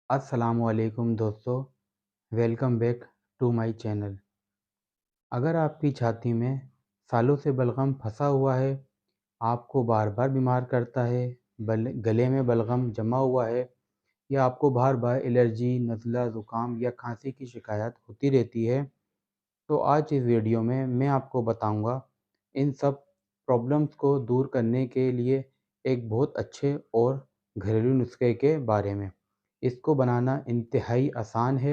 अस्सलामुअलैकुम दोस्तों, welcome back to my channel. अगर आपकी छाती में सालों से बलगम फंसा हुआ है, आपको बार बार बीमार करता है, गले में बलगम जमा हुआ है या आपको बार बार एलर्जी, नज़ला, ज़ुकाम या खांसी की शिकायत होती रहती है, तो आज इस वीडियो में मैं आपको बताऊंगा इन सब प्रॉब्लम्स को दूर करने के लिए एक बहुत अच्छे और घरेलू नुस्खे के बारे में। इसको बनाना इंतहाई आसान है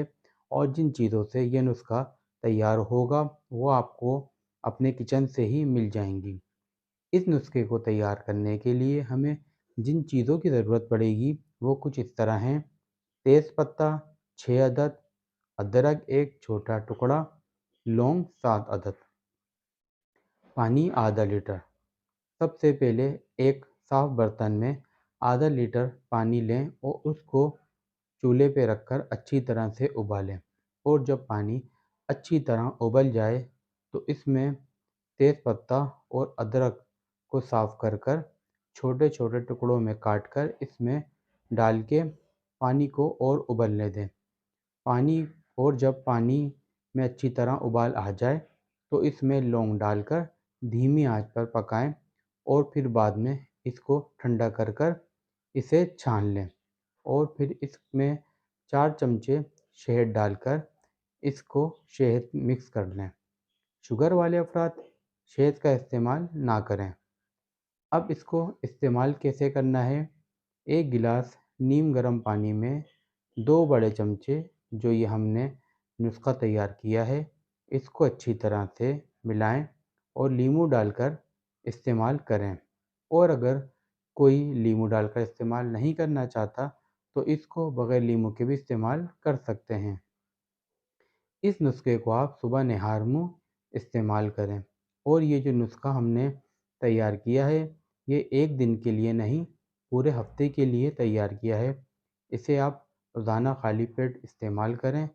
और जिन चीज़ों से ये नुस्खा तैयार होगा वो आपको अपने किचन से ही मिल जाएंगी। इस नुस्खे को तैयार करने के लिए हमें जिन चीज़ों की ज़रूरत पड़ेगी वो कुछ इस तरह हैं: तेज़ पत्ता 6 अदद, अदरक एक छोटा टुकड़ा, लौंग 7 अदद, पानी आधा लीटर। सबसे पहले एक साफ़ बर्तन में आधा लीटर पानी लें और उसको चूल्हे पे रखकर अच्छी तरह से उबालें। और जब पानी अच्छी तरह उबल जाए तो इसमें तेज़ पत्ता और अदरक को साफ़ कर छोटे छोटे टुकड़ों में काट कर इसमें डाल के पानी को और उबलने दें। जब पानी में अच्छी तरह उबाल आ जाए तो इसमें लौंग डालकर धीमी आंच पर पकाएं और फिर बाद में इसको ठंडा कर इसे छान लें। और फिर इसमें 4 चमचे शहद डालकर इसको शहद मिक्स कर लें। शुगर वाले अफराद शहद का इस्तेमाल ना करें। अब इसको इस्तेमाल कैसे करना है? एक गिलास नीम गर्म पानी में 2 बड़े चमचे जो ये हमने नुस्खा तैयार किया है इसको अच्छी तरह से मिलाएं और नींबू डालकर इस्तेमाल करें। और अगर कोई नींबू डालकर इस्तेमाल नहीं करना चाहता तो इसको बगैर नींबू के भी इस्तेमाल कर सकते हैं। इस नुस्खे को आप सुबह निहार मुँह इस्तेमाल करें। और ये जो नुस्खा हमने तैयार किया है ये एक दिन के लिए नहीं, पूरे हफ्ते के लिए तैयार किया है। इसे आप रोज़ाना खाली पेट इस्तेमाल करें।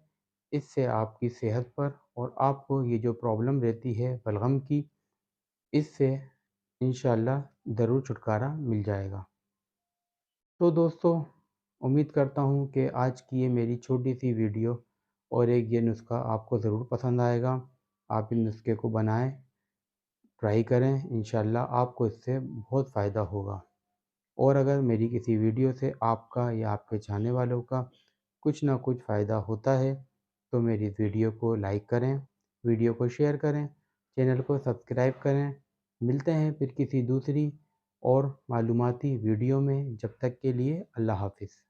इससे आपकी सेहत पर और आपको ये जो प्रॉब्लम रहती है बलगम की, इससे इंशाल्लाह ज़रूर छुटकारा मिल जाएगा। तो दोस्तों, उम्मीद करता हूँ कि आज की ये मेरी छोटी सी वीडियो और एक ये नुस्खा आपको ज़रूर पसंद आएगा। आप इन नुस्खे को बनाएं, ट्राई करें, इंशाल्लाह आपको इससे बहुत फ़ायदा होगा। और अगर मेरी किसी वीडियो से आपका या आपके चाहने वालों का कुछ ना कुछ फ़ायदा होता है तो मेरी इस वीडियो को लाइक करें, वीडियो को शेयर करें, चैनल को सब्सक्राइब करें। मिलते हैं फिर किसी दूसरी और मालूमाती वीडियो में। जब तक के लिए अल्लाह हाफ़िज़।